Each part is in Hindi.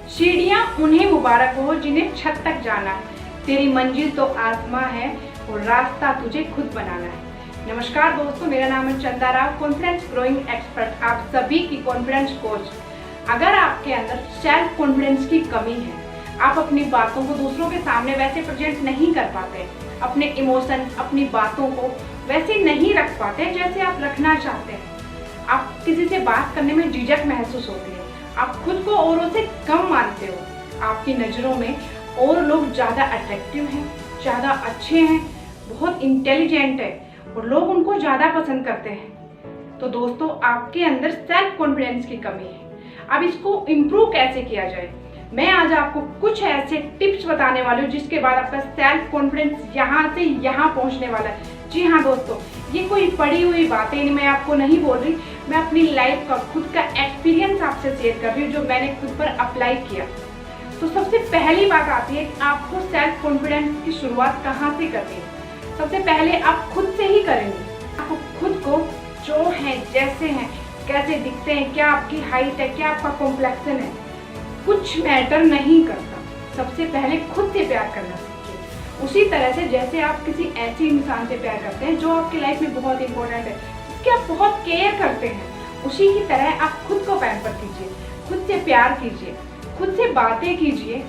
सीढ़ियाँ उन्हें मुबारक हो जिन्हें छत तक जाना है। तेरी मंजिल तो आसमां है और रास्ता तुझे खुद बनाना है। नमस्कार दोस्तों, मेरा नाम है चंदा राव, कॉन्फिडेंस ग्रोइंग एक्सपर्ट, आप सभी की कॉन्फिडेंस कोच। अगर आपके अंदर सेल्फ कॉन्फिडेंस की कमी है, आप अपनी बातों को दूसरों के सामने वैसे प्रेजेंट नहीं कर पाते, अपने इमोशन, अपनी बातों को वैसे नहीं रख पाते जैसे आप रखना चाहते हैं, आप किसी से बात करने में झिझक महसूस होती है, आप खुद को औरों से कम मानते हो, आपकी नज़रों में और लोग ज़्यादा अट्रैक्टिव हैं, ज़्यादा अच्छे हैं, बहुत इंटेलिजेंट है और लोग उनको ज़्यादा पसंद करते हैं, तो दोस्तों आपके अंदर सेल्फ कॉन्फिडेंस की कमी है। अब इसको इम्प्रूव कैसे किया जाए, मैं आज आपको कुछ ऐसे टिप्स बताने वाली हूँ जिसके बाद आपका सेल्फ कॉन्फिडेंस यहाँ से यहाँ पहुँचने वाला है। जी हाँ दोस्तों, ये कोई पढ़ी हुई बातें नहीं, मैं आपको नहीं बोल रही, मैं अपनी लाइफ का खुद का एक्सपीरियंस आपसे शेयर कर रही हूँ जो मैंने खुद पर अप्लाई किया। तो सबसे पहली बात आती है कि आपको सेल्फ कॉन्फिडेंस की शुरुआत कहाँ से करनी है। सबसे पहले आप खुद से ही करेंगे। आपको खुद को जो है, जैसे हैं, कैसे दिखते हैं, क्या आपकी हाइट है, क्या आपका कॉम्प्लेक्शन है, कुछ मैटर नहीं करता। सबसे पहले खुद से प्यार करना सीखिए। उसी तरह से जैसे आप किसी ऐसे इंसान से प्यार करते हैं जो आपकी लाइफ में बहुत इंपॉर्टेंट है, जिसकी आप बहुत केयर करते हैं, उसी की तरह आप खुद को पैम्पर कीजिए, खुद से प्यार कीजिए, खुद से बातें कीजिए।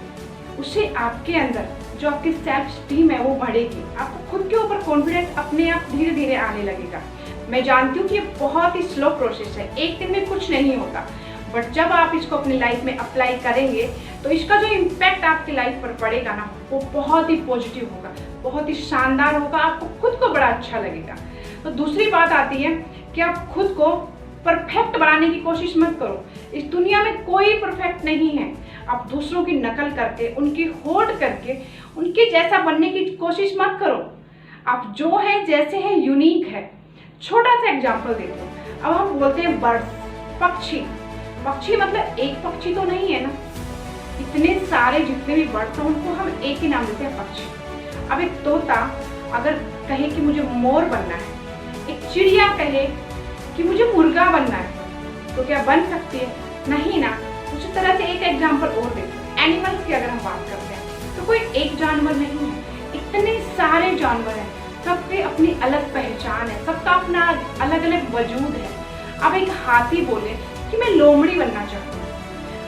उससे आपके अंदर जो आपकी सेल्फ स्टीम है वो बढ़ेगी, आपको खुद के ऊपर कॉन्फिडेंस अपने आप धीरे धीरे आने लगेगा। मैं जानती हूँ कि ये बहुत ही स्लो प्रोसेस है, एक दिन में कुछ नहीं होता, बट जब आप इसको अपनी लाइफ में अप्लाई करेंगे तो इसका जो इम्पैक्ट आपकी लाइफ पर पड़ेगा ना, वो बहुत ही पॉजिटिव होगा, बहुत ही शानदार होगा, आपको खुद को बड़ा अच्छा लगेगा। तो दूसरी बात आती है कि आप खुद को परफेक्ट बनाने की कोशिश मत करो। इस दुनिया में कोई परफेक्ट नहीं है। आप दूसरों की नकल करके, उनकी होड़ करके, उनके जैसा बनने की कोशिश मत करो। आप जो हैं, जैसे हैं, यूनिक है। छोटा सा एग्जाम्पल देते हैं। अब हम बोलते हैं बर्ड्स, पक्षी। पक्षी मतलब एक पक्षी तो नहीं है ना, इतने सारे जितने भी बर्ड्स हैं उनको हम एक ही नाम देते हैं, पक्षी। अब एक तोता अगर कहे कि मुझे मोर बनना है, एक चिड़िया कहे कि मुझे मुर्गा बनना है, तो क्या बन सकती है? नहीं ना। उसी तरह से एक एग्जाम्पल और देते हैं, एनिमल्स की अगर हम बात करते हैं तो कोई एक जानवर नहीं है, इतने सारे जानवर हैं, सबके अपनी अलग पहचान है, सबका अपना अलग अलग वजूद है। अब एक हाथी बोले कि मैं लोमड़ी बनना चाहती हूँ,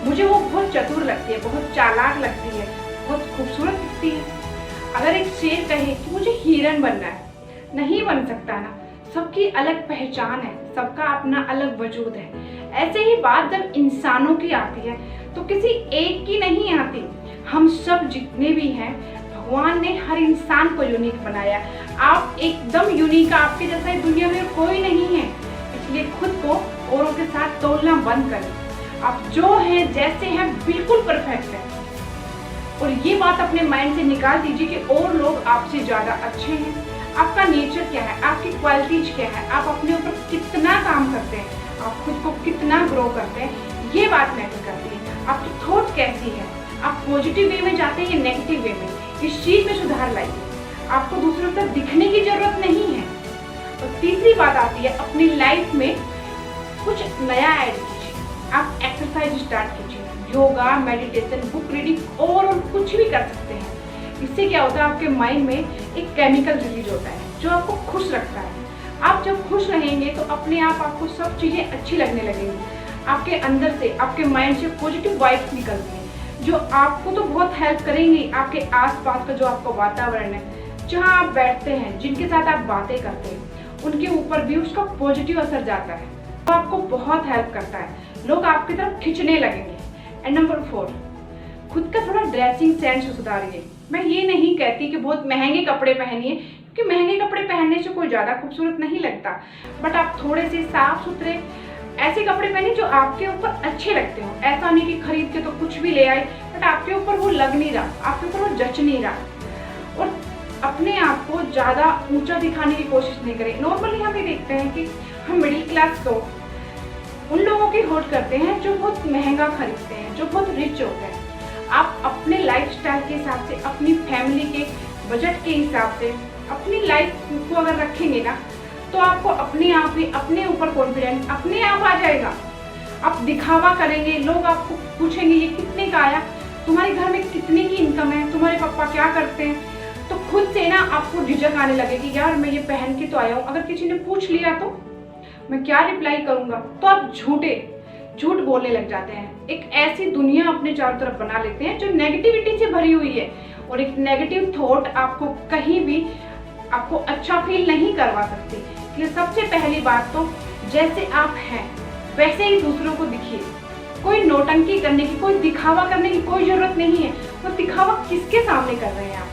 मुझे वो बहुत चतुर लगती है, बहुत चालाक लगती है, बहुत खूबसूरत दिखती है। अगर एक शेर कहे कि मुझे हिरन बनना है, नहीं बन सकता ना, सबकी अलग पहचान है, सबका अपना अलग वजूद है। ऐसे ही बात जब इंसानों की आती है तो किसी एक की नहीं आती, हम सब जितने भी हैं, भगवान ने हर इंसान को यूनिक बनाया। आप एकदम यूनिक, आपके जैसा दुनिया में कोई नहीं है, इसलिए खुद को औरों के साथ तोलना बंद करें। आप जो हैं, जैसे हैं, बिल्कुल परफेक्ट हैं। और ये बात अपने माइंड से निकाल दीजिए कि और लोग आपसे ज़्यादा अच्छे हैं। आपका नेचर क्या है, आपकी क्वालिटीज क्या है, आप अपने ऊपर कितना काम करते हैं, आप खुद को कितना ग्रो करते हैं, ये बात मैटर करती है। आपकी थॉट कैसी है, आप पॉजिटिव वे में जाते हैं या नेगेटिव वे में, इस चीज़ में सुधार लाइए। आपको दूसरों तक दिखने की जरूरत नहीं है। और तीसरी बात आती है, अपनी लाइफ में कुछ नया ऐड कीजिए। आप एक्सरसाइज स्टार्ट कीजिए, योगा, मेडिटेशन, बुक रीडिंग और कुछ भी कर सकते हैं। इससे क्या होता है, आपके माइंड में एक केमिकल रिलीज होता है जो आपको खुश रखता है। आप जब खुश रहेंगे तो अपने आप आपको सब चीज़ें अच्छी लगने लगेंगी। आपके अंदर से, आपके माइंड से पॉजिटिव वाइब्स निकलती हैं जो आपको तो बहुत हेल्प करेंगी। आपके आसपास का जो आपका वातावरण है, जहाँ आप बैठते हैं, जिनके साथ आप बातें करते हैं, उनके ऊपर भी उसका पॉजिटिव असर जाता है, तो आपको बहुत हेल्प करता है, लोग आपकी तरफ खिंचने लगेंगे। एंड नंबर 4, खुद का थोड़ा ड्रेसिंग सेंस सुधारिए। मैं ये नहीं कहती कि बहुत महंगे कपड़े पहनिए, क्योंकि महंगे कपड़े पहनने से कोई ज़्यादा खूबसूरत नहीं लगता, बट आप थोड़े से साफ सुथरे ऐसे कपड़े पहनिए जो आपके ऊपर अच्छे लगते हो। ऐसा नहीं कि खरीद के तो कुछ भी ले आए बट आपके ऊपर वो लग नहीं रहा, आपके ऊपर वो जच नहीं रहा। और अपने आप को ज़्यादा ऊंचा दिखाने की कोशिश नहीं करें। नॉर्मली हम ये देखते हैं कि हम मिडिल क्लास को उन लोगों की होड़ करते हैं जो बहुत महंगा खरीदते हैं, जो बहुत रिच होते हैं। आप अपने लाइफस्टाइल के हिसाब से, अपनी फैमिली के बजट के हिसाब से अपनी लाइफ को अगर रखेंगे ना, तो आपको अपने आप ही अपने ऊपर कॉन्फिडेंस अपने आप आ जाएगा। आप दिखावा करेंगे, लोग आपको पूछेंगे ये कितने का आया, तुम्हारे घर में कितने की इनकम है, तुम्हारे पापा क्या करते हैं, तो खुद से ना आपको झिझक आने लगेगी, यार मैं ये पहन के तो आया हूँ, अगर किसी ने पूछ लिया तो मैं क्या रिप्लाई करूंगा। तो आप झूठ बोलने लग जाते हैं। एक ऐसी दुनिया अपने चारों तरफ बना लेते हैं जो नेगेटिविटी से भरी हुई है, और एक नेगेटिव थॉट आपको कहीं भी आपको अच्छा फील नहीं करवा सकती। इसलिए सबसे पहली बात तो जैसे आप हैं वैसे ही दूसरों को दिखिए। कोई नौटंकी करने की, कोई दिखावा करने की कोई जरूरत नहीं है। वो दिखावा किसके सामने कर रहे हैं आप?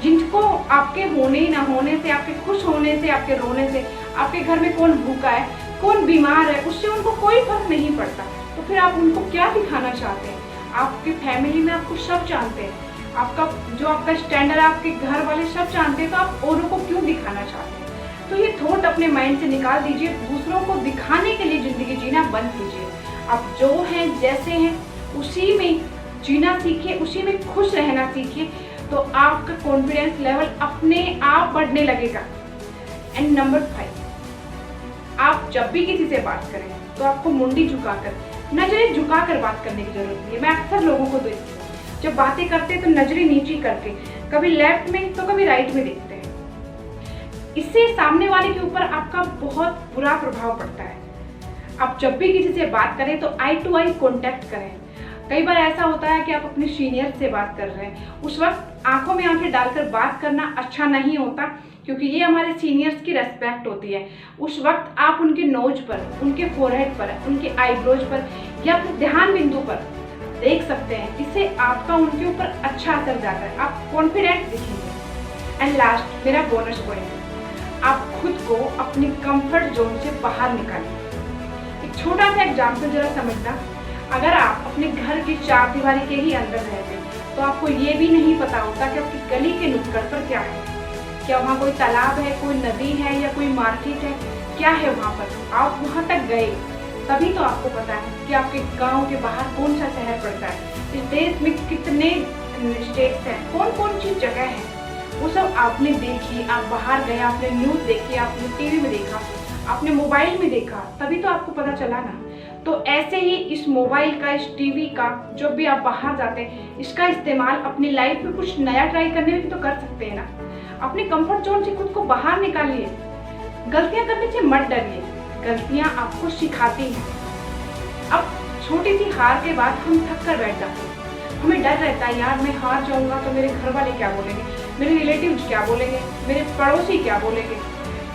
जिनको आपके होने ना होने से, आपके खुश होने से, आपके रोने से, आपके घर में कौन भूखा है, कौन बीमार है, उससे उनको कोई फर्क नहीं पड़ता। तो फिर आप उनको क्या दिखाना चाहते हैं? आपके फैमिली में आपको सब जानते हैं, आपका स्टैंडर्ड आपके घर वाले सब जानते हैं, तो आप औरों को क्यों दिखाना चाहते हैं? तो ये थॉट अपने माइंड से निकाल दीजिए। दूसरों को दिखाने के लिए जिंदगी जीना बंद कीजिए। आप जो हैं जैसे हैं उसी में जीना सीखिए, उसी में खुश रहना सीखिए, तो आपका कॉन्फिडेंस लेवल अपने आप बढ़ने लगेगा। एंड नंबर 5, आप जब भी किसी से बात करें तो आपको मुंडी झुकाकर, नजरें झुकाकर बात करने की जरूरत नहीं है। मैं अक्सर लोगों को देखती हूँ जब बातें करते हैं तो नजरें नीची करके, कभी लेफ्ट में तो कभी राइट में देखते हैं। इससे सामने वाले के ऊपर आपका बहुत बुरा प्रभाव पड़ता है। आप जब भी किसी से बात करें तो आई टू आई कॉन्टेक्ट करें। कई बार ऐसा होता है कि आप अपने सीनियर से बात कर रहे हैं, उस वक्त आंखों में आंखें डालकर बात करना अच्छा नहीं होता, क्योंकि ये हमारे सीनियर्स की रेस्पेक्ट होती है। उस वक्त आप उनके नोज पर, उनके फोरहेड पर, उनके आईब्रोज पर या फिर ध्यान बिंदु पर देख सकते हैं। इससे आपका उनके ऊपर अच्छा असर जाता है, आप कॉन्फिडेंट दिखेंगे। एंड लास्ट, मेरा बोनस पॉइंट, आप खुद को अपनी कंफर्ट जोन से बाहर निकालिए। एक छोटा सा एग्जाम्पल जरा समझना। अगर आप अपने घर की चार दीवारी के ही अंदर रहते तो आपको ये भी नहीं पता होता कि आपकी गली के नुक्कड़ पर क्या है, क्या वहाँ कोई तालाब है, कोई नदी है या कोई मार्केट है, क्या है वहाँ पर। आप वहाँ तक गए तभी तो आपको पता है कि आपके गांव के बाहर कौन सा शहर पड़ता है, इस देश में कितने स्टेट्स हैं, कौन कौन सी जगह है, वो सब आपने देखी। आप बाहर गए, आपने न्यूज़ देखी, आपने टीवी में देखा, आपने मोबाइल में देखा, तभी तो आपको पता चला ना। तो ऐसे ही इस मोबाइल का, इस टीवी का, जब भी आप बाहर जाते हैं इसका इस्तेमाल अपनी लाइफ में कुछ नया ट्राई करने में भी तो कर सकते हैं ना। अपने कंफर्ट जोन से खुद को बाहर निकालिए। गलतियां करने से मत डरिए, गलतियां आपको सिखाती हैं। अब छोटी सी हार के बाद हम थक कर बैठ जाते हैं, हमें डर रहता है, यार मैं हार जाऊंगा तो मेरे घर वाले क्या बोलेंगे, मेरे रिलेटिव्स क्या बोलेंगे, मेरे पड़ोसी क्या बोलेंगे।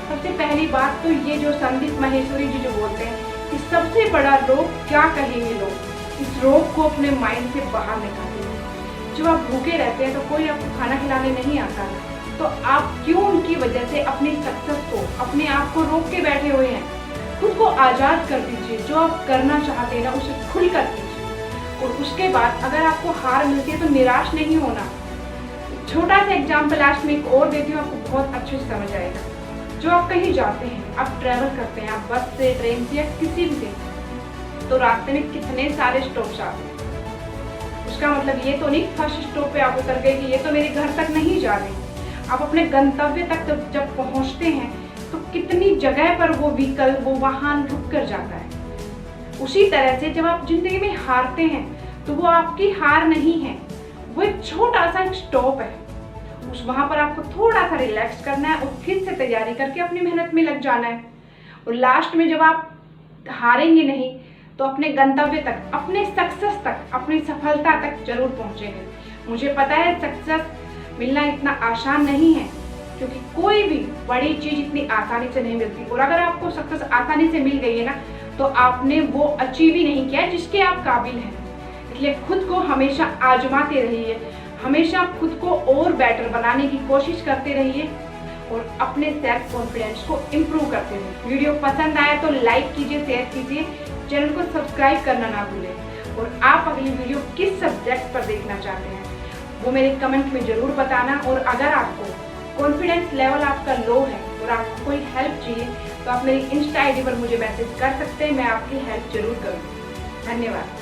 सबसे पहली बात तो ये जो संदीप माहेश्वरी जी जो बोलते हैं कि सबसे बड़ा रोग क्या कहेंगे लोग, इस रोग को अपने माइंड से बाहर निकालिए। जब आप भूखे रहते हैं तो कोई आपको खाना खिलाने नहीं आता, तो आप क्यों उनकी वजह से अपनी सक्सेस को, अपने आप को रोक के बैठे हुए हैं? खुद को आज़ाद कर दीजिए। जो आप करना चाहते हैं ना उसे खुल कर कीजिए। और उसके बाद अगर आपको हार मिलती है तो निराश नहीं होना। छोटा सा एग्जाम्पल लास्ट में एक और देती हूँ, आपको बहुत अच्छे से समझ आएगा। जो आप कहीं जाते हैं, आप ट्रैवल करते हैं, आप बस से, ट्रेन से या किसी भी से, तो रास्ते में कितने सारे स्टॉप्स आते हैं। उसका मतलब ये तो नहीं फर्स्ट स्टॉप पे आप उतर गए कि ये तो मेरे घर तक नहीं जा रही। आप अपने गंतव्य तक जब पहुंचते हैं तो कितनी जगह पर वो व्हीकल, वो वाहन रुक कर जाता है। उसी तरह से जब आप जिंदगी में हारते हैं तो वो आपकी हार नहीं है, वो एक छोटा सा स्टॉप है। वहां पर आपको थोड़ा सा रिलैक्स करना है और फिर से तैयारी करके अपनी मेहनत में लग जाना है। और लास्ट में जब आप हारेंगे नहीं तो अपने गंतव्य तक, अपने सक्सेस तक, अपनी सफलता तक जरूर पहुंचेंगे। मुझे पता है सक्सेस मिलना इतना आसान नहीं है, क्योंकि कोई भी बड़ी चीज इतनी आसानी से नहीं मिलती। और अगर आपको सक्सेस आसानी से मिल गई है ना, तो आपने वो अचीव ही नहीं किया जिसके आप काबिल हैं। इसलिए खुद को हमेशा आजमाते रहिए, हमेशा खुद को और बेटर बनाने की कोशिश करते रहिए और अपने सेल्फ कॉन्फिडेंस को इम्प्रूव करते रहिए। वीडियो पसंद आया तो लाइक कीजिए, शेयर कीजिए, चैनल को सब्सक्राइब करना ना भूलें। और आप अगली वीडियो किस सब्जेक्ट पर देखना चाहते हैं वो मेरे कमेंट में जरूर बताना। और अगर आपको कॉन्फिडेंस लेवल आपका लो है और आपको कोई हेल्प चाहिए तो आप मेरी इंस्टा आईडी पर मुझे मैसेज कर सकते हैं, मैं आपकी हेल्प जरूर करूँगी। धन्यवाद।